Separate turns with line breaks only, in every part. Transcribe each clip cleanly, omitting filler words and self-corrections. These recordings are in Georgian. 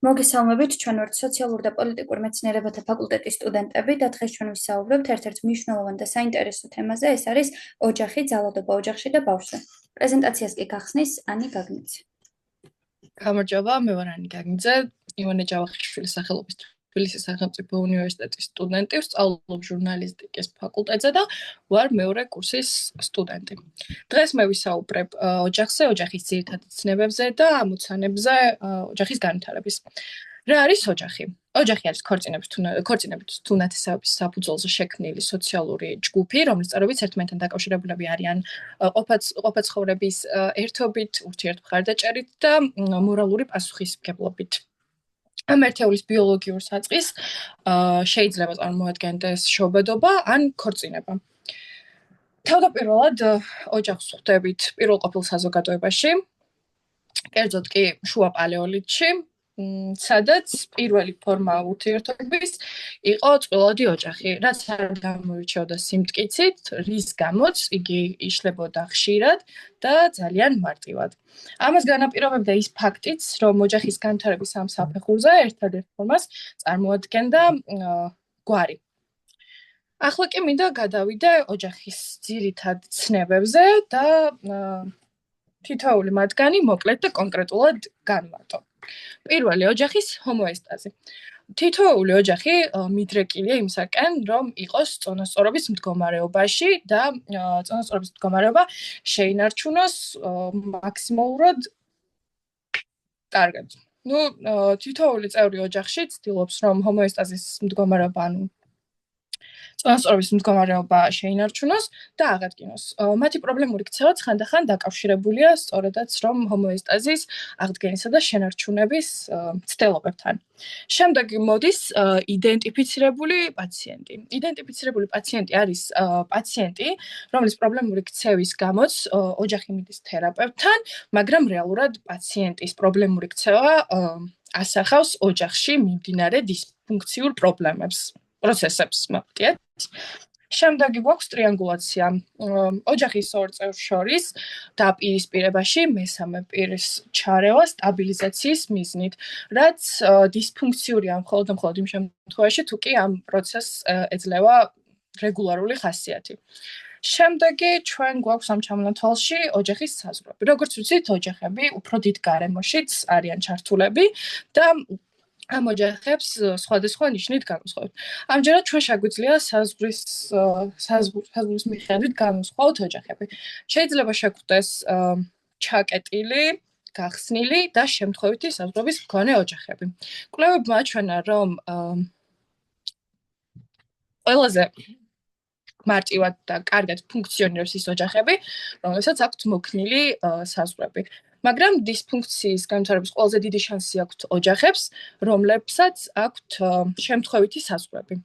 მოგესალმებით, ჩვენ ვართ სოციალურ და პოლიტიკურ მეცნიერებათა ფაკულტეტის სტუდენტები და დღეს ჩვენ ვისაუბრებთ ერთ-ერთ მნიშვნელოვან და საინტერესო თემაზე, ეს არის ოჯახი, ძალადობა ოჯახში და ბავშვზე. პრეზენტაციას კი გახსნის ანი გაგნიძე.
გამარჯობა, მე ვარ ანი გაგნიძე, ივანე ჯავახიშვილის სახელობის თბილისის სახელმწიფო უნივერსიტეტის სტუდენტი, ვსწავლობ ჟურნალისტიკის ფაკულტეტზე და ვარ მეორე კურსის სტუდენტი. დღეს მე ვისაუბრებ ოჯახზე, ოჯახის ძირითადი ცნებებზე და ამოცანებზე ოჯახის განვითარების. რა არის ოჯახი? ოჯახი არის ქორწინებით თუ ნათესავების საფუძველზე შექმნილი სოციალური ჯგუფი, რომლის წევრებიც ერთმანეთთან დაკავშირებულები არიან ყოფაცხოვრების ერთობით, ურთიერთმხარდაჭერით და მორალური პასუხისმგებლობით. ამ ერთეულის ბიოლოგიურ საწყის შეიძლება წარმოადგენდეს შობადობა ან ქორწინება. თავდაპირველად ოჯახს ვხვდებით პირველყოფილ საზოგადოებაში, კერძოდ კი შუა პალეოლითში, სადაც პირველი ფორმა ურთიერთობის იყო წყვილადი ოჯახი, რაც არ გამოირჩეოდა სიმტკიცით, რის გამოც იგი იშლებოდა ხშირად და ძალიან მარტივად. ამას განაპირობებდა ის ფაქტიც, რომ ოჯახის განვითარების ამ საფეხურზე ერთადერთ ფორმას წარმოადგენდა გვარი. ახლა კი მინდა გადავიდე ოჯახის ძირითად ცნებებზე და თითოეული მათგანი მოკლედ და კონკრეტულად განვარტო. პირველი ოჯახის ჰომოესტაზი. თითოეული ოჯახი მიდრეკილია იმისაკენ, რომ იყოს წონასწორობის მდგომარეობაში და წონასწორობის მდგომარეობა შეინარჩუნოს მაქსიმალურად კარგად. თითოეული წევრი ოჯახში ცდილობს, რომ ჰომოესტაზის მდგომარეობა, წონასწორობის მდგომარეობა შეინარჩუნოს და აღადგინოს. მათი პრობლემური ქცევაც ხანდახან დაკავშირებულია სწორედაც რომ ჰომოესტაზის აღდგენისა და შენარჩუნების მცდელობებთან. შემდეგ მოდის იდენტიფიცირებული პაციენტი. იდენტიფიცირებული პაციენტი არის პაციენტი, რომლის პრობლემური ქცევის გამოც ოჯახი მიდის თერაპევტთან, მაგრამ რეალურად პაციენტის პრობლემური ქცევა ასახავს ოჯახში მიმდინარე დისფუნქციურ პროცესებს, მოგწიეთ. შემდეგი გვაქვს ტრიანგულაცია. ოჯახის ორ წევრს შორის დაპირისპირებაში მესამე პირის ჩარევა სტაბილიზაციის მიზნით, რაც დისფუნქციურია მხოლოდ იმ შემთხვევაში, თუ კი ამ პროცესს ეძლევა რეგულარული ხასიათი. შემდეგი ჩვენ გვაქვს ამ ჩამონათვალში ოჯახის საზღვრები. როგორც ვიცით, ოჯახები უფრო დიდ გარემოშიც არიან ჩართულები და ამ ოჯახებს სხვადასხვა ნიშნით განვსხვავებთ. ამჯერად ჩვენ შეგვიძლია საზღვრის მიხედვით განვსხვაოთ ოჯახები. შეიძლება შეგვხვდეს ჩაკეტილი, გახსნილი და შემთხვევითი საზღვრების მქონე ოჯახები. კვლევებმა აჩვენა, რომ ყველაზე მარტივად და კარგად ფუნქციონირებს ის ოჯახები, რომელსაც აქვთ მოქნილი საზღვრები. მაგრამ დისფუნქციის განვითარების ყველაზე დიდი შანსი აქვთ ოჯახებს, რომლებსაც აქვთ შემთხვევითი საზღვრები.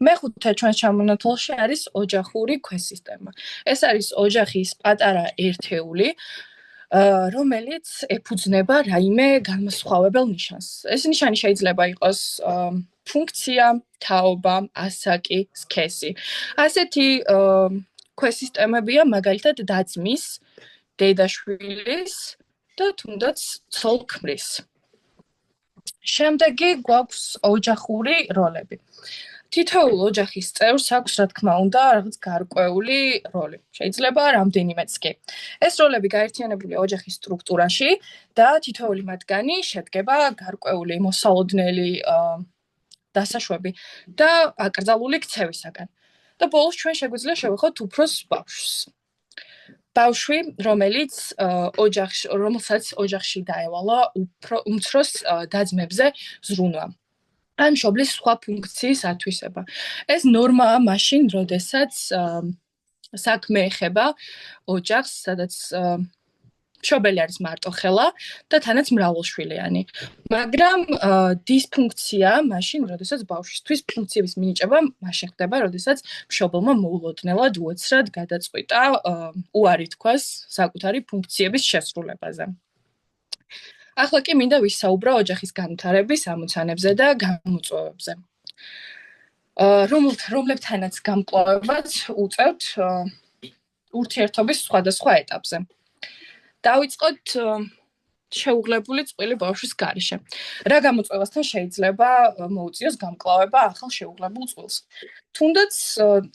მეხუთე ჩვენს ჩამონათვალში არის ოჯახური ქვესისტემა. ეს არის ოჯახის პატარა ერთეული, რომელიც ეფუძნება რაიმე განმასხვავებელ ნიშანს. ეს ნიშანი შეიძლება იყოს ფუნქცია, თაობა, ასაკი, სქესი. ასეთი ქვესისტემებია მაგალითად და-ძმის, დედა-შვილის და თუნდაც ცოლ-ქმრის. შემდეგი გვაქვს ოჯახური როლები. თითოეულ ოჯახის წევრს აქვს, რა თქმა უნდა, რაღაც გარკვეული როლი. შეიძლება რამდენიმეც კი. ეს როლები გაერთიანებულია ოჯახის სტრუქტურაში და თითოეული მათგანი შედგება გარკვეული მოსალოდნელი დასაშვები და აკრძალული ქცევისაგან. და ბოლოს ჩვენ შეგვიძლია შევეხოთ უფროს ბავშვს. ბავშვი, რომელსაც ოჯახში დაევალა უმცროს და-ძმებზე ზრუნვა. ან მშობლის სხვა ფუნქციის ათვისება. ეს ნორმაა მაშინ, როდესაც საქმე ეხება ოჯახს, სადაც მშობელი არის მარტოხელა და თანაც მრავალშვილიანი. მაგრამ დისფუნქცია მაშინ, როდესაც ბავშვისთვის ფუნქციების მინიჭება მაშინ ხდება, როდესაც მშობელმა მოულოდნელად უეცრად გადაწყვიტა უარი თქვას საკუთარი ფუნქციების შესრულებაზე. ახლა კი მინდა ვისაუბრო ოჯახის განვითარების ამოცანებზე და გამოწვევებზე. რომლებთანაც გამკლავებაც უწევთ ურთიერთობის სხვადასხვა ეტაპზე. დავიწყოთ შეუღლებული წყვილი ბავშვის გარეშე. რა გამოწვევასთან შეიძლება მოუწიოს გამკლავება ახალ შეუღლებულ წყვილს? თუნდაც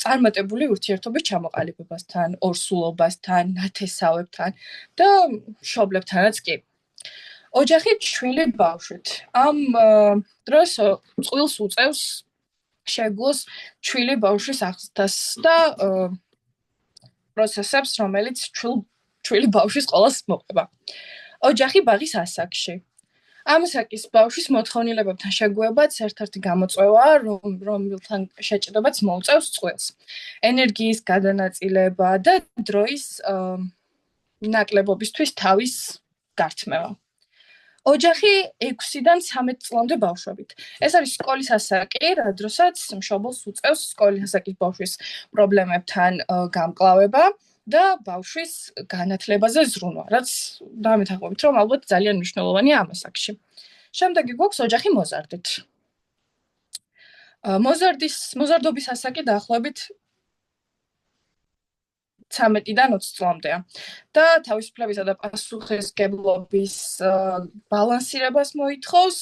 წარმატებული ურთიერთობის ჩამოყალიბებასთან, ორსულობასთან, ნათესავებთან და მშობლებთანაც კი. ოჯახი ჩვილი ბავშვით. ამ დროს წყვილს უწევს შეგვოს ჩვილი ბავშვის ახლდას და პროცესებს, რომელიც ჩვილი ბავშვის ყოლას მოყვება. ოჯახი ბაღის ასაკში. ამ ასაკის ბავშვის მოთხოვნილებებთან შეგუებაც ერთ-ერთი გამოწვევაა, რომელთან შეჭრებაც მოუწევს წყვილს. ენერგიის გადანაწილება და დროის ნაკლებობისთვის თავის გართმევა. ოჯახი 6-დან 13 წლამდე ბავშვებით. ეს არის სკოლის ასაკი, რა დროსაც მშობელს უწევს სკოლის ასაკის ბავშვის პრობლემებთან გამკლავება და ბავშვის განათლებაზე ზრუნვა, რაც დამეთანხმებით, რომ ალბათ ძალიან მნიშვნელოვანია ამ ასაკში. შემდეგი გვაქვს ოჯახი მოზარდით. მოზარდობის ასაკი დაახლოებით 13-დან 20 წლამდეა და თავისუფლებისა და პასუხისმგებლობის ბალანსირებას მოითხოვს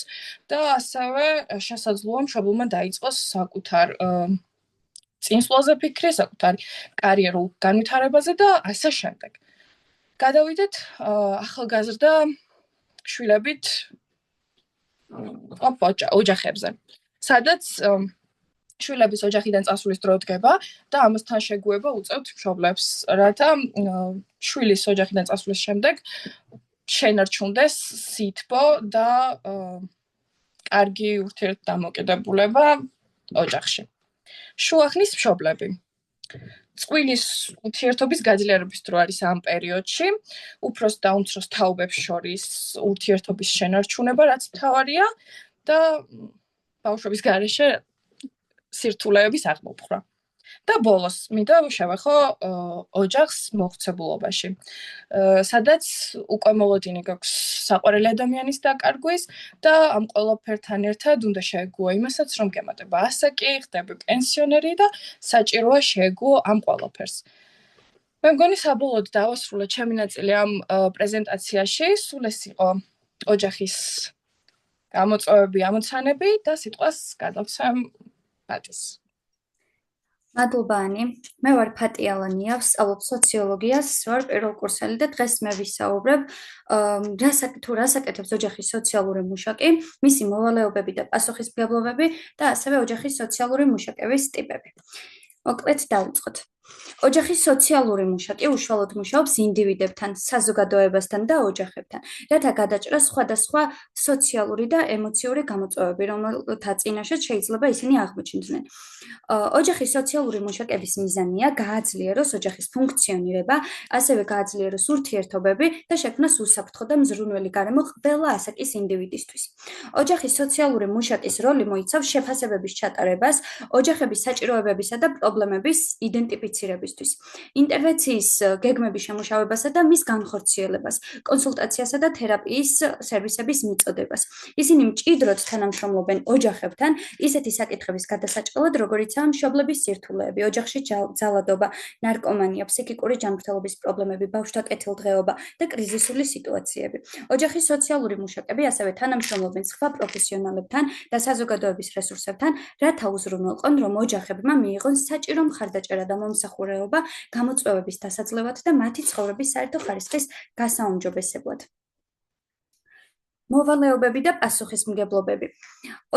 და ასევე შესაძლოა მშობელმა დაიწყოს საკუთარ წინსვლაზე ფიქრი, საკუთარ კარიერულ განვითარებაზე და ასე შემდეგ. გადავიდეთ ახალგაზრდა შვილებით ოჯახებზე, სადაც შვილების ოჯახიდან წასვლის დრო დგება და ამასთან შეგუება უწევთ მშობლებს, რათა შვილის ოჯახიდან წასვლის შემდეგ შენარჩუნდეს სითბო და კარგი ურთიერთდამოკიდებულება ოჯახში. შუახნის მშობლები. წყვილის ურთიერთობის გაძლიერების დრო არის ამ პერიოდში, უფროს და უმცროს თაობებს შორის ურთიერთობის შენარჩუნება, რაც მთავარია და ბავშვების გარეშე სირთულეების აღმოფხვრა. და ბოლოს მინდა შევეხო ოჯახს მოხუცებულობაში, სადაც უკვე მოლოდინი გაქვს საყვარელი ადამიანის დაკარგვის და ამ ყველაფერთან ერთად უნდა შეეგუო იმასაც, რომ გემატება ასაკი, ხდები პენსიონერი და საჭიროა შეეგუო ამ ყველაფერს. მე მგონი საბოლოოდ დავასრულე ჩემი ნაწილი ამ პრეზენტაციაში, სულ ეს იყო ოჯახის გამოწვევები, ამოცანები და სიტყვას გადავცემ პატის.
მადლობა ანი. მე ვარ ფატი ალანია, ვსწავლობ სოციოლოგიას, ვარ პირველ კურსელი და დღეს მე ვისაუბრებ რა საკეთებს ოჯახის სოციალური მუშაკი, მისი მოვალეობები და პასუხისმგებლობები და ასევე ოჯახის სოციალური მუშაკების ტიპები. მოკლედ დავიწყოთ. ოჯახის სოციალური მუშაკი უშუალოდ მუშაობს ინდივიდებთან, საზოგადოებასთან და ოჯახებთან, რათა გადაჭრას სხვადასხვა სოციალური და ემოციური გამოწვევები, რომელთა წინაშეც შეიძლება ისინი აღმოჩნდნენ. ოჯახის სოციალური მუშაკების მიზანია გააძლიეროს ოჯახის ფუნქციონირება, ასევე გააძლიეროს ურთიერთობები და შექმნას უსაფრთხო და მზრუნველი გარემო ყველა ასაკის ინდივიდისთვის. ოჯახის სოციალური მუშაკის როლი მოიცავს შეფასებების ჩატარებას, ოჯახების საჭიროებებისა და პრობლემების იდენტიფიცირებისთვის, ინტერვენციის გეგმების შემუშავებასა და მის განხორციელებას, კონსულტაციასა და თერაპიის სერვისების მიწოდებას. ისინი მჭიდროდ თანამშრომლობენ ოჯახებთან ისეთი საკითხების გადასაჭრელად, როგორიცაა მშობლების სირთულეები, ოჯახში ძალადობა, ნარკომანია, ფსიქიკური ჯანმრთელობის პრობლემები, ბავშვთა კეთილდღეობა და კრიზისული სიტუაციები. ოჯახის სოციალური მუშაკები ასევე თანამშრომლობენ სხვა პროფესიონალებთან და საზოგადოების რესურსებთან, რათა უზრუნველყონ, რომ ოჯახებმა მიიღონ საჭირო მხარდაჭერა და მომსახურება გამოწვევების დასაძლევად და მათი ცხოვრების საერთო ხარისხის გასაუმჯობესებლად. მოვალეობები და პასუხისმგებლობები.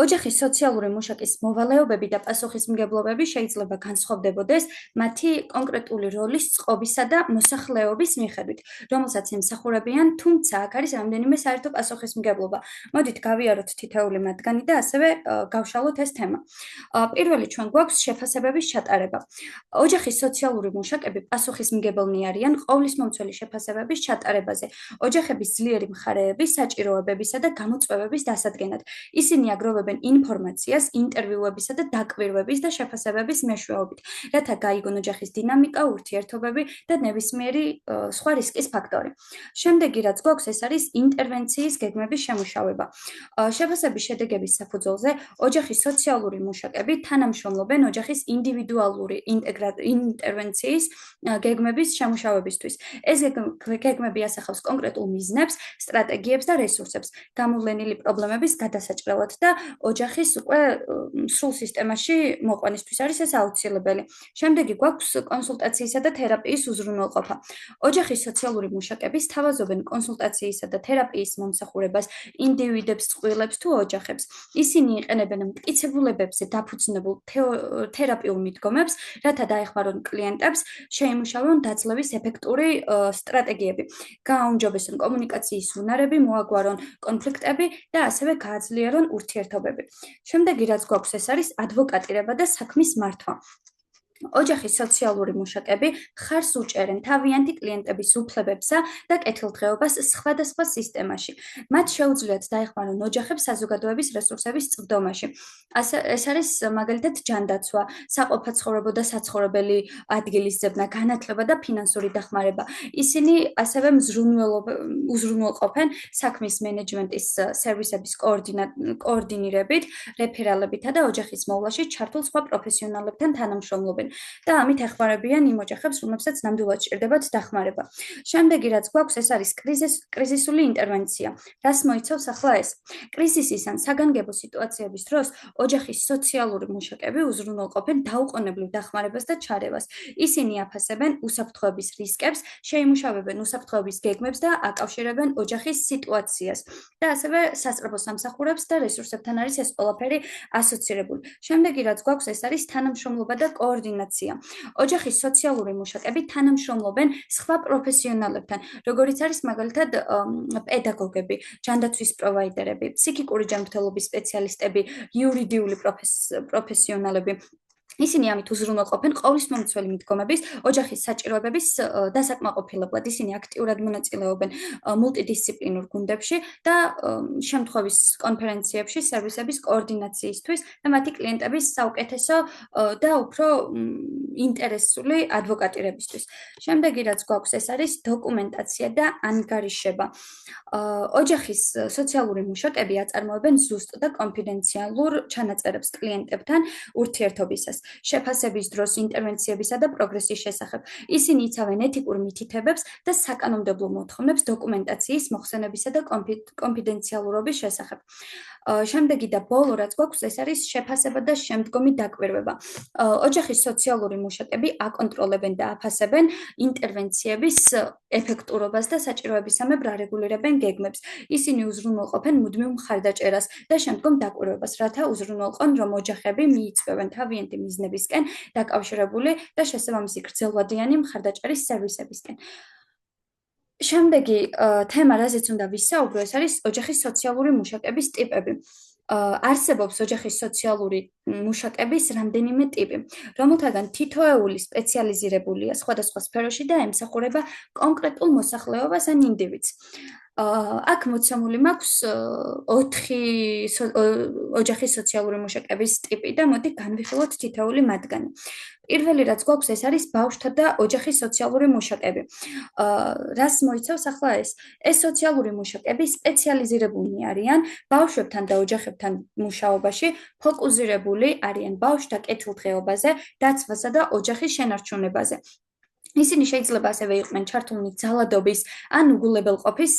ოჯახის სოციალური მუშაკის მოვალეობები და პასუხისმგებლობები შეიძლება განსხვავდებოდეს მათი კონკრეტული როლის წყობისა და მოსახლეობის მიხედვით, რომელსაც ემსახურებიან, თუმცა აქ არის რამდენიმე საერთო პასუხისმგებლობა. მოდით გავიაროთ თითოეული მათგანი და ასევე გავშალოთ ეს თემა. პირველი ჩვენ გვაქვს შეფასებების ჩატარება. ოჯახის სოციალური მუშაკები პასუხისმგებელნი არიან ყოვლისმომცველი შეფასებების ჩატარებაზე, ოჯახების ძლიერი მხარეები, საჭიროებები მიღებისა და გამოწვევების დასადგენად. ისინი აგროვებენ ინფორმაციას ინტერვიუებისა და დაკვირვების და შეფასებების მეშვეობით, რათა გაიგონ ოჯახის დინამიკა, ურთიერთობები და ნებისმიერი სხვა რისკის ფაქტორი. შემდეგი რაც გვაქვს, ეს არის ინტერვენციის გეგმების შემუშავება. შეფასების შედეგების საფუძველზე ოჯახის სოციალური მუშაკები თანამშრომლობენ ოჯახის ინდივიდუალური ინტერვენციის გეგმების შემუშავებისთვის. ეს გეგმები ასახავს კონკრეტულ მიზნებს, სტრატეგიებს და რესურსებს გამოვლენილი პრობლემების გადასაჭრელად და ოჯახის უკვე სრულ სისტემაში მოყვანისთვის არის ეს აუცილებელი. შემდეგი გვაქვს კონსულტაციისა და თერაპიის უზრუნველყოფა. ოჯახის სოციალური მუშაკები სთავაზობენ კონსულტაციისა და თერაპიის მომსახურებას ინდივიდებს, წყვილებს თუ ოჯახებს. ისინი იყენებენ მტკიცებულებებზე დაფუძნებულ თერაპიულ მიდგომებს, რათა დაეხმარონ კლიენტებს, შეიმუშავონ დაცლების ეფექტური სტრატეგიები, გააუმჯობესონ კომუნიკაციის უნარები, მოაგვარონ კონფლიქტები და ასევე გააძლიერონ ურთიერთობები. შემდეგი რაც გვაქვს, ეს არის ადვოკატირება და საქმის მართვა. ოჯახის სოციალური მუშაკები ხარს უჭერენ თავიანთი კლიენტების უფლებებსა და კეთილდღეობას სხვადასხვა სისტემაში. მათ შეუძლიათ დაეხმარონ ოჯახებს საზოგადოების რესურსების წვდომაში. ეს არის მაგალითად ჯანდაცვა, საყოფაცხოვრებო და საცხოვრებელი ადგილის ძებნა, განათლება და ფინანსური დახმარება. ისინი ასევე უზრუნველყოფენ საქმის მენეჯმენტის სერვისების კოორდინირებით, რეფერალებითა და ოჯახის მოვლაში ჩართულ სხვა პროფესიონალებთან თანამშრომლობენ. და ამით ეხმარებიან იმ ოჯახებს, რომლებსაც ნამდვილად სჭირდებათ დახმარება. შემდეგი რაც გვაქვს, ეს არის კრიზისული ინტერვენცია. რას მოიცავს ახლა ეს? კრიზისის ან საგანგებო სიტუაციების დროს ოჯახის სოციალური მუშაკები უზრუნველყოფენ დაუყოვნებლივ დახმარებას და ჩარევას. ისინი აფასებენ უსაფრთხოების რისკებს, შეიმუშავებენ უსაფრთხოების გეგმებს და აკავშირებენ ოჯახის სიტუაციას. და ასევე სასწრაფო სამსახურებს და რესურსებთან არის ეს ყველაფერი ასოცირებული. შემდეგი რაც გვაქვს, ეს არის თანამშრომლობა და კოორდინაცია. ოჯახის სოციალური მუშაკები თანამშრომლობენ სხვა პროფესიონალებთან, როგორიც არის მაგალითად პედაგოგები, ჯანდაცვის პროვაიდერები, ფსიქიკური ჯანმრთელობის სპეციალისტები, იურიდიული პროფესიონალები. ისინი ამით უზრუნველყოფენ ყოვლისმომცველი მიდგომების, ოჯახის საჭიროებების დასაკმაყოფილებლად. ისინი აქტიურად მონაწილეობენ მულტიდისციპლინურ გუნდებში და შემთხვევის კონფერენციებში სერვისების კოორდინაციისთვის და მათი კლიენტების საუკეთესო და უფრო ინტერესული ადვოკატირებისთვის. შემდეგი რაც გვაქვს, ეს არის დოკუმენტაცია და ანგარიშება. ოჯახის სოციალური მუშაკები აწარმოებენ ზუსტ და კონფიდენციალურ ჩანაწერებს კლიენტებთან ურთიერთობისას, შეფასების დროს, ინტერვენციებისა და პროგრესის შესახებ. ისინი იცავენ ეთიკურ მითითებებს და საკანონმდებლო მოთხოვნებს დოკუმენტაციის მოხსენებისა და კონფიდენციალურობის შესახებ. შემდეგი და ბოლო რაც გვაქვს, ეს არის შეფასება და შემდგომი დაკვირვება. ოჯახის სოციალური მუშაკები აკონტროლებენ და აფასებენ ინტერვენციების ეფექტურობას და საჭიროებისამებრ არეგულირებენ გეგმებს. ისინი უზრუნველყოფენ მუდმივ მხარდაჭერას და შემდგომ დაკვირვებას, რათა უზრუნველყონ, რომ ოჯახები მიიწვევენ თავიანთი მიზნებისკენ დაკავშირებული და შესაბამისი გრძელვადიანი მხარდაჭერის სერვისებისკენ. შემდეგი თემა, რაზეც უნდა ვისაუბრო, ეს არის ოჯახის სოციალური მუშაკების ტიპები. არსებობს ოჯახის სოციალური მუშაკების რამდენიმე ტიპი, რომელთაგან თითოეული სპეციალიზირებულია სხვადასხვა სფეროში და ემსახურება კონკრეტულ მოსახლეობას ან ინდივიდს. აქ მოცემული მაქვს 4 ოჯახის სოციალური მუშაკების ტიპი და მოდი განვიხილოთ თითოეული მათგანი. პირველი რაც გვაქვს, ეს არის ბავშვთა და ოჯახის სოციალური მუშაკები. რას მოიცავს ახლა ეს? ეს სოციალური მუშაკები სპეციალიზირებულნი არიან ბავშვებთან და ოჯახებთან მუშაობაში, ფოკუსირებული არიან ბავშვთა კეთილდღეობაზე, დაცვასა და ოჯახის შენარჩუნებაზე. ისინი შეიძლება ასევე იყვნენ ჩართულნი ძალადობის ან უგულებელყოფის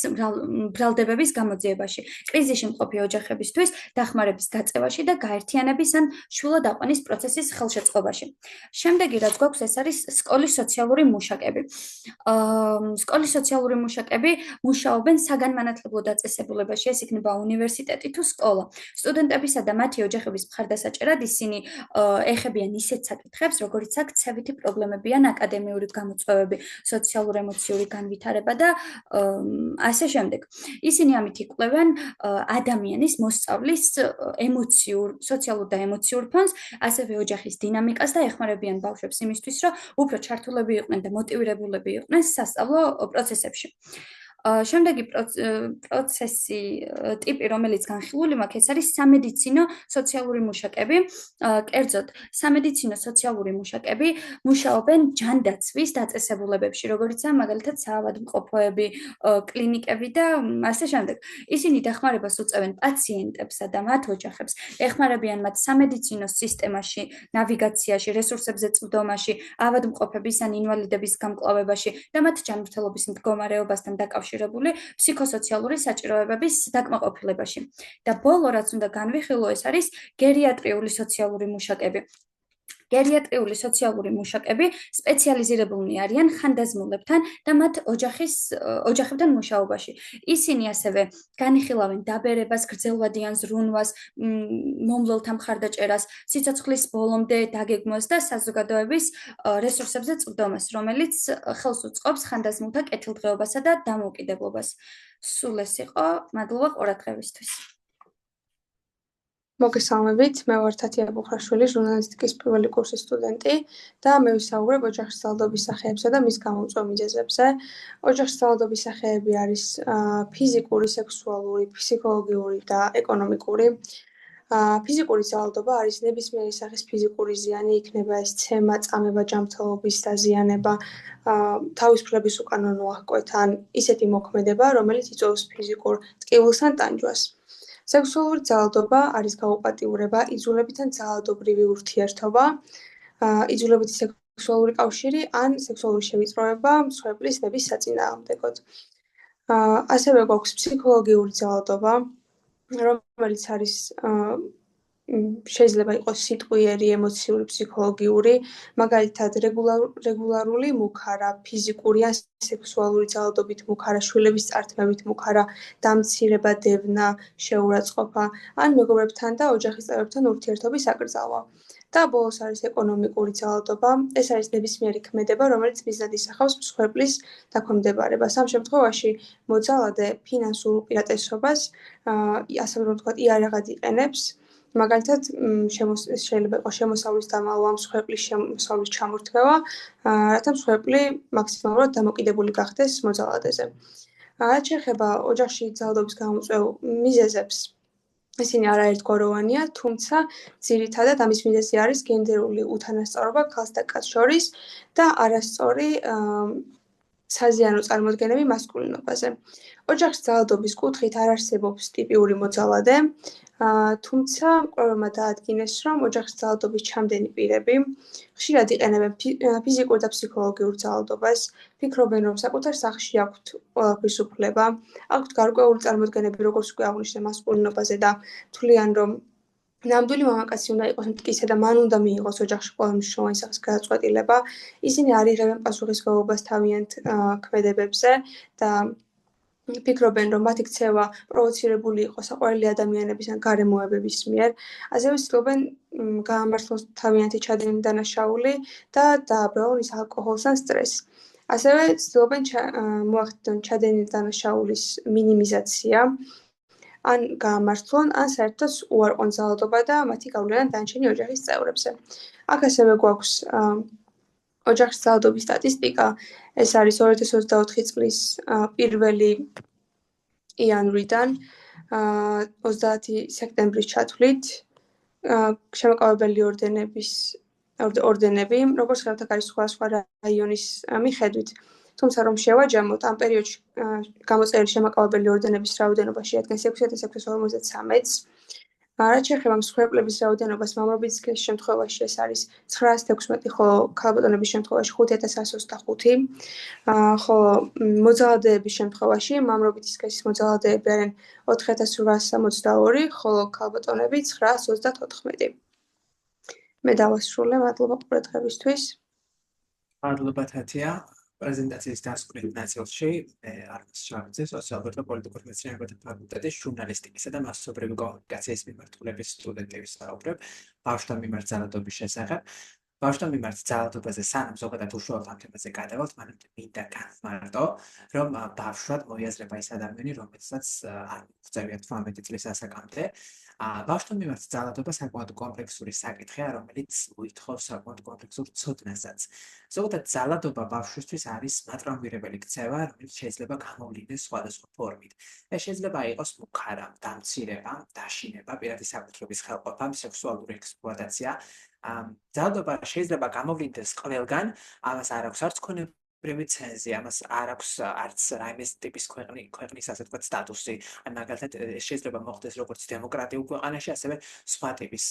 ბრალდებების გამოძიებაში, კრიზისში მყოფი ოჯახებისთვის დახმარების გაწევაში და გაერთიანების ან შვილად აყვანის პროცესის ხელშეწყობაში. შემდეგი რაც გვაქვს, ეს არის სკოლის სოციალური მუშაკები. სკოლის სოციალური მუშაკები მუშაობენ საგანმანათლებლო დაწესებულებაში, ეს იქნება უნივერსიტეტი თუ სკოლა. სტუდენტებისა და მათი ოჯახების მხარდასაჭერად ისინი ეხებიან ისეთ საკითხებს, როგორიც აქ ცევითი პრობლემები ან აკადემიური გამოწვევები, სოციალურ-ემოციური განვითარება და ასე შემდეგ. ისინი ამით იკვლევენ ადამიანის მოსწავლის სოციალურ და ემოციურ ფონს, ასევე ოჯახის დინამიკას და ეხმარებიან ბავშვებს იმისთვის, რომ უფრო ჩართულები იყვნენ და მოტივირებულები იყვნენ სასწავლო პროცესებში. შემდეგი პროცესი ტიპი, რომელიც განხილული მაქვს, ეს არის სამედიცინო სოციალური მუშაკები. კერძოდ, სამედიცინო სოციალური მუშაკები მუშაობენ ჯანდაცვის დაწესებულებებში, როგორიცაა მაგალითად საავადმყოფოები, კლინიკები და ასე შემდეგ. ისინი დახმარებას უწევენ პაციენტებსა და მათ ოჯახებს, ეხმარებიან მათ სამედიცინო სისტემაში, ნავიგაციაში, რესურსებზე წვდომაში, ავადმყოფების ან ინვალიდების გამკლავებაში და მათ ჯანმრთელობის მდგომარეობასთან დაკავშირებული ფსიქოსოციალური საჭიროებების დაკმაყოფილებაში. და ბოლო, რაც უნდა განვიხილო, ეს არის გერიატრიული სოციალური მუშაკები. გერიატრიული სოციალური მუშაკები სპეციალიზირებულნი არიან ხანდაზმულებთან და მათ ოჯახებთან მუშაობაში. ისინი ასევე განიხილავენ დაბერებას, გრძელვადიან ზრუნვას, მომლელთა მხარდაჭერას, სიცოცხლის ბოლომდე დაგეგმვას და საზოგადოების რესურსებზე წვდომას, რომელიც ხელს უწყობს ხანდაზმულთა კეთილდღეობასა და დამოუკიდებლობას. სულ ეს იყო, მადლობა ყურადღებისთვის.
მოგესალმებით, მე ვარ თათია ბუხრაშვილი, ჟურნალისტიკის პირველი კურსის სტუდენტი და მე ვისაუბრებ ოჯახის ძალადობის სახეებსა და მის გამომწვევ მიზეზებზე. ოჯახის ძალადობის სახეები არის ფიზიკური, სექსუალური, ფსიქოლოგიური და ეკონომიკური. ფიზიკური ძალადობა არის ნებისმიერი სახის ფიზიკური ზიანი, იქნება ეს ცემა, წამება, ჯანმრთელობის დაზიანება, თავისუფლების უკანონო აღკვეთა ან ისეთი მოქმედება, რომელიც იწვევს ფიზიკურ ტკივილს ან ტანჯვას. სექსუალური ძალადობა არის გაუპატიურება, იძულებითი ან ძალადობრივი ურთიერთობა, იძულებითი სექსუალური კავშირი ან სექსუალური შევიწროება მსხვერპლის ნების საწინააღმდეგოდ. ასევე გვაქვს ფსიქოლოგიური ძალადობა, რომელიც არის შეიძლება იყოს სიტყვიერი, ემოციური, ფსიქოლოგიური, მაგალითად რეგულარული მუქარა, ფიზიკური ან სექსუალური ძალადობით მუქარა, შვილების წართმევით მუქარა, დამცირება, დევნა, შეურაცხყოფა, ან მეგობრებთან და ოჯახის წევრებთან ურთიერთობის აკრძალვა. და ბოლოს არის ეკონომიკური ძალადობა, ეს არის ნებისმიერი ქმედება, რომელიც მიზნად ისახავს მსხვერპლის დაქვემდებარებას. ამ შემთხვევაში მოძალადე ფინანსურ უპირატესობას, ასე რომ ვთქვათ, იარაღად იყენებს. მაგალითად, შეიძლება იყოს შემოსავლის დამალვა, მსხვერპლის შემოსავლის ჩამორთმევა, რათა მსხვერპლი მაქსიმალურად დამოკიდებული გახდეს მოძალადეზე. რაც შეეხება ოჯახში ძალადობის გამომწვევ მიზეზებს, ისინი არაერთგვაროვანია, თუმცა ძირითადად ამის მიზეზი არის გენდერული უთანასწორობა ქალს და კაცს შორის და არასწორი საზიანო წარმოდგენები მასკულინობაზე. ოჯახის ძალადობის კუთხით არ არსებობს ტიპიური მოძალადე, თუმცა მკვლევარებმა დაადგინეს, რომ ოჯახის ძალადობის ჩამდენი პირები ხშირად იყენებენ ფიზიკურ და ფსიქოლოგიურ ძალადობას, ფიქრობენ, რომ საკუთარ სახლში აქვთ ყველაფრის უფლება, აქვთ გარკვეული წარმოდგენები, როგორც უკვე აღნიშნე მასკულინობაზე და თვლიან, რომ ნამდვილი მამაკაცი უნდა იყოს მტკიცე და მან უნდა მიიღოს ოჯახში ყველა მნიშვნელოვანი სახის გადაწყვეტილება. ისინი არ იღებენ პასუხისმგებლობას თავიანთ ქმედებებზე და ფიქრობენ, რომ მათი ქცევა პროვოცირებული იყო საყვარელი ადამიანების ან გარემოებების მიერ. ასევე ცდილობენ გაამართლოს თავიანთი ჩადენილი დანაშაული და დააბრალონ ის ალკოჰოლს ან სტრესს. ასევე ცდილობენ მოახდინონ ჩადენილი დანაშაულის მინიმიზაცია, ან გაამართლონ, ან საერთოდ უარყვონ ძალადობა და მათი გავლენა დანარჩენი ოჯახის წევრებზე. აქ ასევე გვაქვს ოჯახის ძალადობის სტატისტიკა, ეს არის 2024 წლის 1 იანვრიდან 30 სექტემბრის ჩათვლით შემაკავებელი ორდენები, როგორც ხელთა არის სხვა რაიონის მიხედვით. თუმცა რომ შევაჯამოთ, ამ პერიოდში გამოწერილი შემაკავებელი ორდენების რაოდენობა შეადგენს 6653-ს. რაც შეეხება მსხვერპლების რაოდენობას, მამრობის სქესის შემთხვევაში ეს არის 916, ხოლო ქალბატონების შემთხვევაში 5125, ხოლო მოძალადეების შემთხვევაში მამრობის სქესის მოძალადეები არიან 4862, ხოლო ქალბატონები 934. მე დავასრულე, მადლობა ყურადღებისთვის.
მადლობა თათია. პრეზენტაციის დასკვნით ნაწილში არქის ჩარძე სოციალურ და პოლიტიკურ მეცნიერებათა ფაკულტეტის ჟურნალისტიკისა და მასობრივი კომუნიკაციის მიმართულების სტუდენტი ვისაუბრებ ბავშვთა მიმართ ძალადობის შესახებ. ბავშვთან მიმართ ძალადობაზე სანამ ზოგადად უშუალოდ ამ თემაზე გადავალთ, მანამდე მინდა განვმარტო, რომ ბავშვად მოიაზრება ის ადამიანი, რომელსაც არ მოუღწევია 18 წლის ასაკამდე. ბავშვთან მიმართ ძალადობა საკმაოდ კომპლექსური საკითხია, რომელიც მოითხოვს საკმაოდ კომპლექსურ ცოდნასაც. ზოგადად ძალადობა ბავშვისთვის არის მატრამვირებელი ქცევა, რომელიც შეიძლება გამოვლინდეს სხვადასხვა ფორმით. ეს შეიძლება იყოს მუქარა, დამცირება, დაშინება, პირადი საკუთრების ხელყოფა, სექსუალური ექსპლუატაცია. ძალადობა შეიძლება გამოვლინდეს ყველგან, ამას არ აქვს არც ქონებრივი ცენზი, ამას არ აქვს არც რაიმე ტიპის ქვეყნის ასე ვთქვათ სტატუსი. მაგალითად შეიძლება მოხდეს როგორც დემოკრატიულ ქვეყანაში, ასევე სხვა ტიპის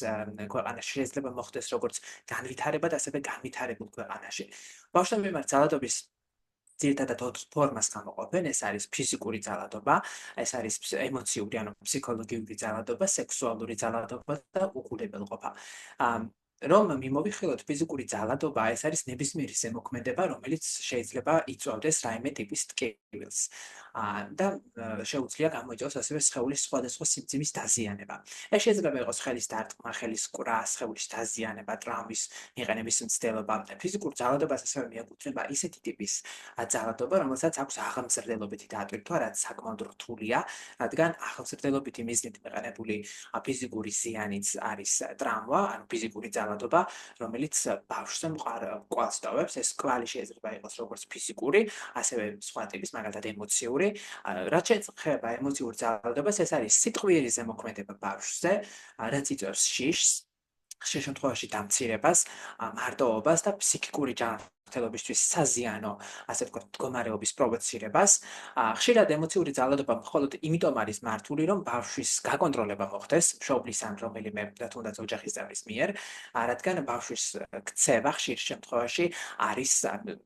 ქვეყანაში. შეიძლება მოხდეს როგორც განვითარებად, ასევე განვითარებულ ქვეყანაში. ბავშვთან მიმართ ძალადობის ძირითადად 4 ფორმას გამოყოფენ. ეს არის ფიზიკური ძალადობა, ეს არის ემოციური, ანუ ფსიქოლოგიური ძალადობა, სექსუალური ძალადობა და უგულებელყოფა. რომ მიმოვიხილოთ ფიზიკური ძალადობა, ეს არის ნებისმიერი ზემოქმედება, რომელიც შეიძლება იწვევდეს რაიმე ტიპის ტკივილს. და შეუძლია გამოიწვიოს ასევე სხეულის სხვადასხვა სიმძიმის დაზიანება. ეს შეიძლება იყოს ხელის დარტყმა, ხელის ყვრა, სხეულის დაზიანება, ტრავმის მიყენების მცდელობა. ფიზიკურ ძალადობას ასევე მიეკუთვნება ისეთი ტიპის ძალადობა, რომელსაც აქვს აღმზრდელობითი დატვირთვა, რაც საკმაოდ რთულია, რადგან აღმზრდელობითი მიზნით მიყენებული ფიზიკური ზიანიც არის ტრავმა, ანუ ფიზიკური ძალადობა, რომელიც ბავშვს მყავს ტოვებს. ეს კვალი შეიძლება იყოს როგორც ფიზიკური, ასევე სხვა ტიპის, მაგალითად ემოციური. რაც შეეხება ემოციურ ძალადობას, ეს არის სიტყვიერი ზემოქმედება ბავშვზე, რაც იწვევს შიშს, ხშირ შემთხვევაში დამცირებას, მარტოობას და ფსიქიკური ჯანმრთელობისთვის საზიანო, ასე ვთქვათ, მდგომარეობის პროვოცირებას. ხშირად ემოციური ძალადობა მხოლოდ იმიტომ არის მართული, რომ ბავშვის გაკონტროლება მოხდეს მშობლის ან რომელიმე თუნდაც ოჯახის წევრის მიერ, რადგან ბავშვის ქცევა ხშირ შემთხვევაში არის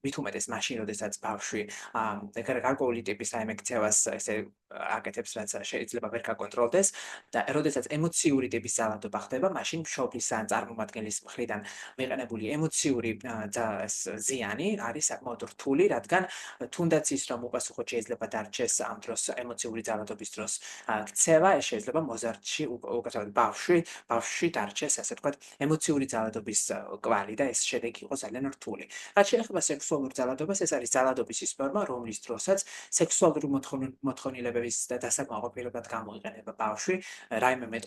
მით უმეტეს მაშინ, როდესაც ბავშვი გარკვეული ტიპის რაიმე ქცევას ესე აკეთებს, რაც შეიძლება ვერ გაკონტროლდეს და როდესაც ემოციური ტიპის ძალადობა ხდება, მაშინ მშობლის ან წარმომადგენლის მხრიდან მიყენებული ემოციური ზიანი არის საკმაოდ რთული, რადგან თუნდაც ის რომ უპასუხოდ შეიძლება დარჩეს ამ დროს ემოციური ძალადობის დროს ქცევა, ეს შეიძლება მოზარდში უკაცრავად ბავშვში დარჩეს, ასე ვთქვათ, ემოციური ძალადობის კვალი და ეს შედეგი იყო ძალიან რთული. რაც შეეხება სექსუალურ ძალადობას, ეს არის ძალადობის ის ფორმა, რომლის დროსაც სექსუალური მოთხოვნილებების და დასაკმაყოფილებად გამოიყენება ბავშვი რაიმე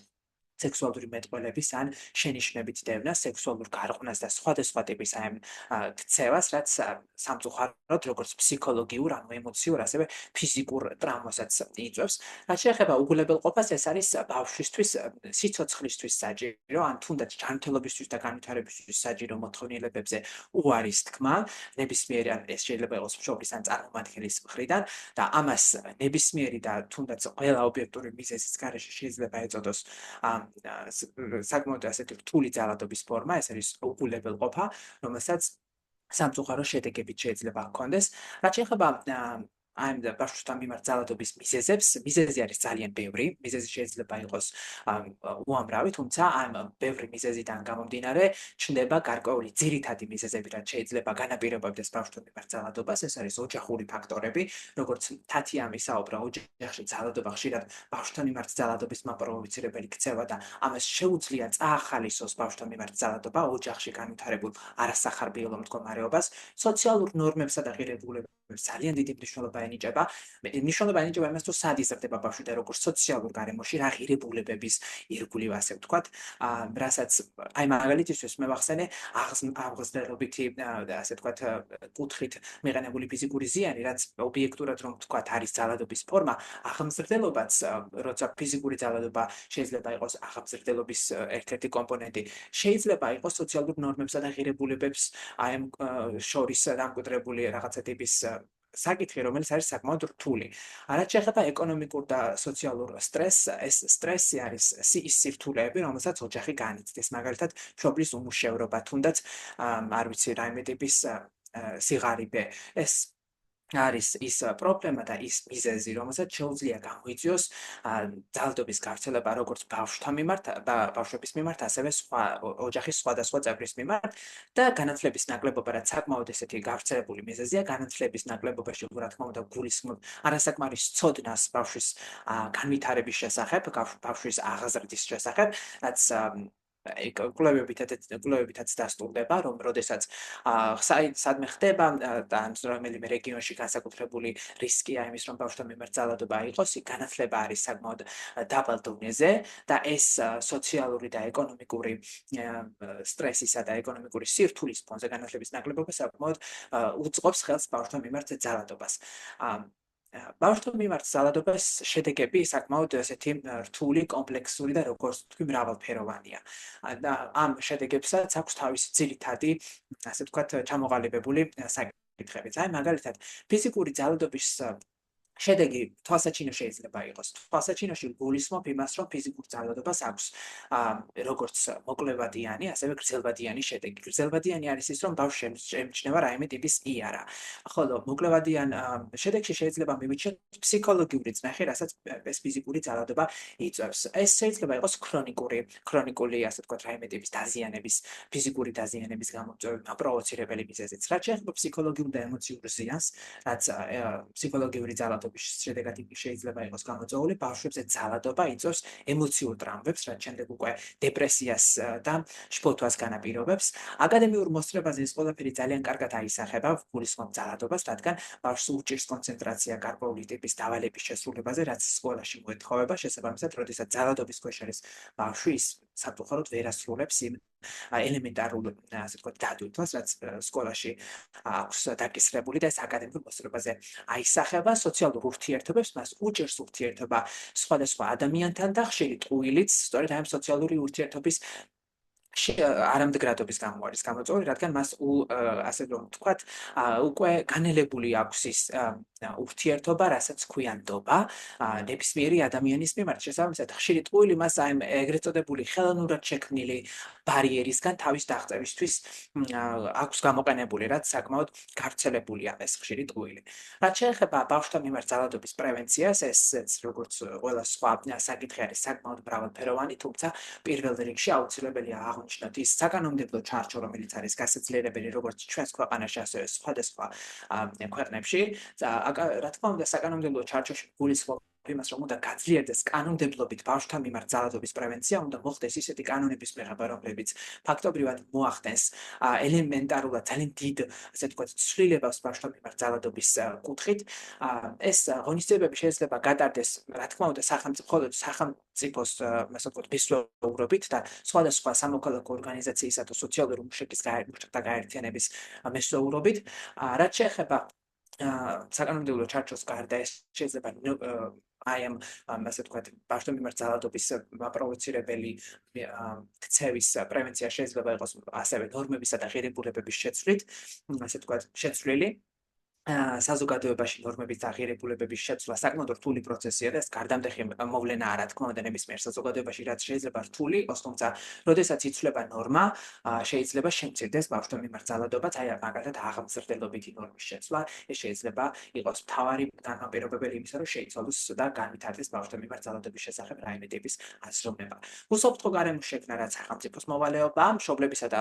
სექსუალური მეტყველების ან შენიშვნებით დევნა, სექსუალურ გარყვნას და სხვადასხვა ტიპის ქცევას, რაც სამწუხაროდ როგორც ფსიქოლოგიურ, ანუ ემოციურ, ასევე ფიზიკურ ტრავმასაც იწვევს. რაც შეეხება უგულებელყოფას, ეს არის ბავშვისთვის სიცოცხლისთვის საჭირო, ან თუნდაც ჯანმრთელობისთვის და განვითარებისთვის საჭირო მოთხოვნილებებზე უარის თქმა, ნებისმიერი ან ეს შეიძლება იყოს მშობლის ან წარმომადგენლის მხრიდან და ამას ნებისმიერი და თუნდაც ყველა ობიექტური მიზეზის გარეშე შეიძლება ეწოდოს საკმაოდ ასეთი რთული ძალადობის ფორმა, ეს არის უგულებელყოფა, რომელსაც სამწუხარო შედეგებით შეიძლება ჰქონდეს. რაც შეეხება ამ ბავშვთან მიმართ ძალადობის მიზეზებს, მიზეზი არის ძალიან ბევრი, მიზეზი შეიძლება იყოს უამრავი, თუმცა ამ ბევრი მიზეზიდან გამომდინარე, ჩნდება გარკვეული ძირითადი მიზეზები, რაც შეიძლება განაპირობებდეს ბავშვთან მიმართ ძალადობას, ეს არის ოჯახური ფაქტორები, როგორც თათია მისაუბრა, ოჯახში ძალადობა ხშირად ბავშვთან მიმართ ძალადობის მაპროვოცირებელი ქცევა და ამას შეუძლია წაახალისოს ბავშვთან მიმართ ძალადობა ოჯახში განვითარებულ არასახარბიელო მდგომარეობას, სოციალურ ნორმებსა და ღირებულებებს ძალიან დიდი მნიშვნელობა ენიჭება. მნიშვნელობა ენიჭება იმას, თუ სად იზრდება ბავშვი და როგორ სოციალურ გარემოში რა ღირებულებების ირგვლივ, ასე ვთქვათ, რასაც აი მაგალითისთვის მე ვახსენე აღმზრდელობითი და ასე ვთქვათ კუთხით მიყენებული ფიზიკური ზიანი, რაც ობიექტურად რომ ვთქვათ არის ძალადობის ფორმა, აღმზრდელობაც, როცა ფიზიკური ძალადობა შეიძლება იყოს აღმზრდელობის ერთ-ერთი კომპონენტი, შეიძლება იყოს სოციალურ ნორმებსა და ღირებულებებს აი ამ შორის დამკვიდრებული რაღაცა ტიპის საკითხი, რომელიც არის საკმაოდ რთული. რაც შეეხება ეკონომიკურ და სოციალურ სტრესს, ეს სტრესი არის ის სირთულეები, რომელსაც ოჯახი განიცდის. მაგალითად, მშობლის უმუშევრობა, თუნდაც არ ვიცი, რაიმე ტიპის სიღარიბე. ეს არის ის პრობლემა და ის მიზეზი, რომელსაც შეუძლია გამოიწვიოს ძალადობის გავრცელება როგორც ბავშვთან მიმართ, ბავშვების მიმართ, ასევე სხვა ოჯახის სხვადასხვა წევრის მიმართ და განათლების ნაკლებობა, რაც საკმაოდ ესეთი გავრცელებული მიზეზია, განათლების ნაკლებობაში რა თქმა უნდა გულისხმობ არასაკმარის ცოდნას ბავშვის განვითარების შესახებ, ბავშვის აღზრდის შესახებ, რაც კვლევებითაც დასტურდება, რომ როდესაც სადმე ხდება და რომელიმე რეგიონში განსაკუთრებული რისკია იმის, რომ ბავშვთა მიმართ ძალადობა იყოს, იქ განათლება არის საკმაოდ დაბალ დონეზე და ეს სოციალური და ეკონომიკური სტრესისა და ეკონომიკური სირთულის ფონზე განათლების ნაკლებობა საკმაოდ უწყობს ხელს ბავშვთა მიმართ ძალადობას. ბავშვთა მიმართ ძალადობის შედეგები საკმაოდ ესეთი რთული, კომპლექსური და როგორც თქვი მრავალფეროვანია. და ამ შედეგებსაც აქვს თავისი ძირითადი, ასე ვთქვათ, ჩამოყალიბებული საკითხებიც. აი მაგალითად, ფიზიკური ძალადობის შედეგი თვალსაჩინო შეიძლება იყოს. თვალსაჩინოში გულისხმობ იმას, რომ ფიზიკურ ძალადობას აქვს როგორც მოკლევადიანი, ასევე გრძელვადიანი შედეგი. გრძელვადიანი არის ის, რომ ბავშვს ემჩნევა რაიმე ტიპის იარა. ხოლო მოკლევადიან შედეგში შეიძლება მივიჩნიოთ ფსიქოლოგიური წნეხი, რასაც ეს ფიზიკური ძალადობა იწვევს. ეს შეიძლება იყოს ქრონიკული, ასე ვთქვათ, რაიმე ტიპის დაზიანების, ფიზიკური დაზიანების გამოწვევა, პროვოცირებელი მიზეზიც. რაც შეეხება ფსიქოლოგიურ და ემოციურ ზიანს, რაც ფსიქოლოგიური ძალადობის შედეგად შეიძლება იყოს გამოწვეული, ბავშვებზე ძალადობა იწვევს ემოციურ ტრამვებს, რაც შემდეგ უკვე დეპრესიას და შფოთვას განაპირობებს. აკადემიურ მოსწრებაზე ეს ყველაფერი ძალიან კარგად აისახება, გულისხმობ ძალადობას, რადგან ბავშვს უჭირს კონცენტრაცია გარკვეული ტიპის დავალების შესრულებაზე, რაც სკოლაში მოეთხოვება, შესაბამისად, როდესაც ძალადობის ქვეშ არის ბავშვი, ის საფუძვლად ვერ ასრულებს იმ ელემენტარულ, ასე ვთქვათ, დატვირთვას, რაც სკოლაში აქვს დაკისრებული და ეს აკადემიურ მოსწრებაზე აისახება. სოციალურ ურთიერთობებს მას უჭერს ურთიერთობა სხვადასხვა ადამიანთან და ხშირი ტყუილიც სწორედ ამ სოციალური ურთიერთობის არამდგრადობის გამო არის გამოწვეული, რადგან მას ასე რომ ვთქვათ, უკვე განელებული აქვს ის ურთიერთობა, რასაც ქვიან ნდობა, ნებისმიერი ადამიანის მიმართ. შესაბამისად, ხშირი ტყუილი მას ამ ეგრეთ წოდებული ხელოვნურად შექმნილი ბარიერისგან თავის დაღწევისთვის აქვს გამოყენებული, რაც საკმაოდ გავრცელებულია ეს ხშირი ტყუილი. რაც შეეხება ბავშვთა მიმართ ძალადობის პრევენციას, ესეც როგორც ყველა სხვა საკითხი არის საკმაოდ მრავალფეროვანი, თუმცა პირველ რიგში აუცილებელია აღნიშნოთ ის საკანონმდებლო ჩარჩო, რომელიც არის გასაძლიერებელი როგორც ჩვენს ქვეყანაში, ასევე სხვადასხვა ქვეყნებში. რა თქმა უნდა, საკანონმდებლო ჩარჩოში გულისხმობ იმას, რომ უნდა გაძლიერდეს კანონმდებლობით ბავშვთა მიმართ ძალადობის პრევენცია, უნდა მოხდეს ისეთი კანონების მიღება, რომლებიც ფაქტობრივად მოახდენს ელემენტარულად ძალიან დიდ, ასე ვთქვათ, ცვლილებას ბავშვთა მიმართ ძალადობის კუთხით. ეს ღონისძიებები შეიძლება გატარდეს, რა თქმა უნდა, სახელმწიფოს, ასე ვთქვათ, მისვლეურობით და სხვადასხვა სამოქალაქო ორგანიზაციისა და სოციალური მუშაკთა გაერთიანების მისვლეურობით. რაც შეეხება საკანონმდებლო ჩარჩოს გარდა, ეს შეიძლება აი ამ, ასე ვთქვათ, ბავშვთა მიმართ ძალადობის პროვოცირებელი ქცევის პრევენცია შეიძლება იყოს ასევე ნორმებისა და ღირებულებების შეცვლით, ასე ვთქვათ, შეცვლილი. საზოგადოებაში ნორმების და ღირებულებების შეცვლა საკმაოდ რთული პროცესია და ეს გარდამტეხი მოვლენაა, რა თქმა უნდა, ნებისმიერ საზოგადოებაში, რაც შეიძლება რთული იყოს, თუმცა როდესაც იცვლება ნორმა, შეიძლება შემცირდეს ბავშვთა მიმართ ძალადობაც, აი მაგალითად აღმზრდელობითი ნორმის შეცვლა, ეს შეიძლება იყოს მთავარი განმაპირობებელი იმისა, რომ შეიცვალოს და განვითარდეს ბავშვთა მიმართ ძალადობის შესახებ რაიმე ტიპის აზროვნება. უსაფრთხო გარემოს შექმნა, რაც სახელმწიფოს მოვალეობაა, მშობლებისა და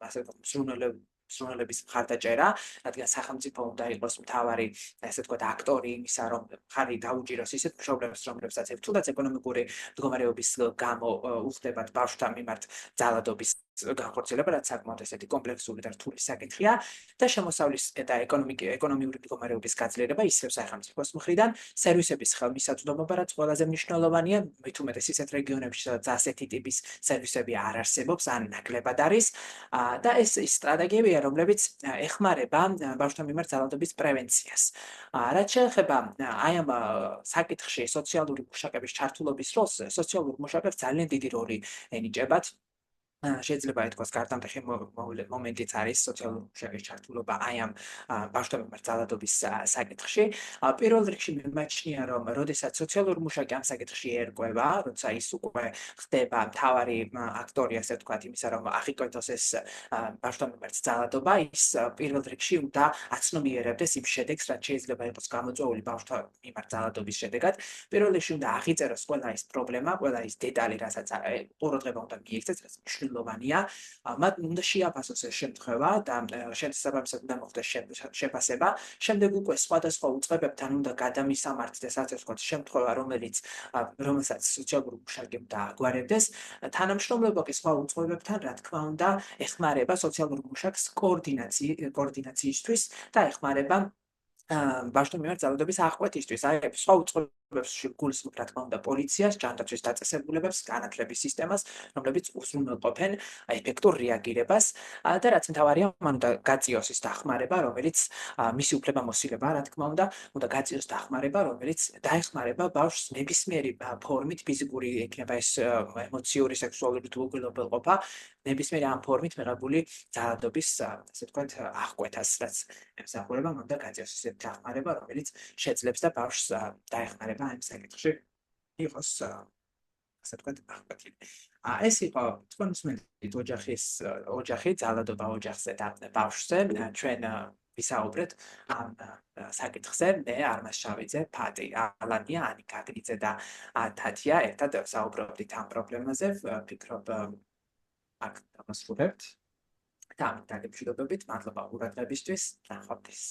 ასე ვთქვათ, მსურველების მხარდაჭერა, რადგან სახელმწიფო უნდა იყოს მთავარი, ასე ვთქვათ, აქტორი იმისა, რომ ხარი დაუჭიროს ისეთ მშობლებს, რომლებსაც თუნდაც ეკონომიკური მდგომარეობის გამო უხდებათ ბავშვთა მიმართ ძალადობის განხორციელება, რაც საკმაოდ ესეთი კომპლექსური და რთული საკითხია და შემოსავლის და ეკონომიკური მდგომარეობის გაძლიერება ისევ სახელმწიფოს მხრიდან, სერვისების ხელმისაწვდომობა, რაც ყველაზე მნიშვნელოვანია, მით უმეტეს ისეთ რეგიონებში, სადაც ასეთი ტიპის სერვისები არ არსებობს, ან ნაკლებად არის და ეს სტრატეგიებია, რომლებიც ეხმარება ბავშვთა მიმართ ძალადობის პრევენციას. რაც შეეხება აი ამ საკითხში სოციალური მუშაკების ჩართულობის როლს, სოციალურ მუშაკებს ძალიან დიდი როლი ენიჭებათ. შეიძლება ითქვას, გარდამტეხი მომენტიც არის სოციალური მუშაკის ჩართულობა აი ამ ბავშვთა მიმართ ძალადობის საკითხში. პირველ რიგში მიმაჩნია, რომ როდესაც სოციალური მუშაკი ამ საკითხში ერკვევა, როცა ის უკვე ხდება მთავარი აქტორი, ასე ვთქვათ, იმისა, რომ აღიკვეთოს ეს ბავშვთა მიმართ ძალადობა, ის პირველ რიგში უნდა აცნობიერებდეს იმ შედეგს, რაც შეიძლება იყოს გამოწვეული ბავშვთა მიმართ ძალადობის შედეგად. პირველ რიგში უნდა აღიწეროს ყველა ის პრობლემა, ყველა ის დეტალი, რასაც ყურადღება უნდა მიექცეს, რაც უხილოვანია, მათ უნდა შეაფასოს ეს შემთხვევა და შესაბამისად უნდა მოხდეს შეფასება. შემდეგ უკვე სხვადასხვა უწყებებთან უნდა გადამისამართდეს, ასე ვთქვათ, შემთხვევა, რომელსაც სოციალური მუშაკი უნდა აგვარებდეს. თანამშრომლობა კი სხვა უწყებებთან, რა თქმა უნდა, ეხმარება სოციალურ მუშაკს კოორდინაციისთვის და ეხმარება ბავშვთა მიმართ ძალადობის აღკვეთისთვის. აი, სხვა უწყებებში გულისხმობ, რა თქმა უნდა, პოლიციას, ჯანდაცვის დაწესებულებებს, განათლების სისტემას, რომლებიც უზრუნველყოფენ ეფექტურ რეაგირებას და რაც მთავარია, მან უნდა გაწიოს ის დახმარება, რომელიც მისი უფლებამოსილება, რა თქმა უნდა გაწიოს დახმარება, რომელიც დაეხმარება ბავშვს ნებისმიერი ფორმით, ფიზიკური, იქნება ეს ემოციური, სექსუალური თუ უგულოებელყოფა, ნებისმიერი ამ ფორმით მიღებული ძალადობის, ასე ვთქვათ, აღკვეთას, რაც ემსახურება, მან უნდა გაწიოს ისეთი დახმარება, რომელიც შეძლებს და ბავშვს დაეხმარება ამ საკითხში იყოს, ასე ვთქვათ, აღკვეთილი. ეს იყო თქვენსმენთ ოჯახი, ძალადობა ოჯახზე და ბავშვზე. ჩვენ ვისაუბრეთ ამ საკითხზე. მე არმაზ შავიძე, ფატი, ალანია, ანიკა გრიძე და თათია ერთად საუბრობდით ამ პრობლემაზე. ვფიქრობ, აქ დავასრულებთ. და ამ დაგემშვიდობებით, მადლობა ყურადღებისთვის. ნახვამდის.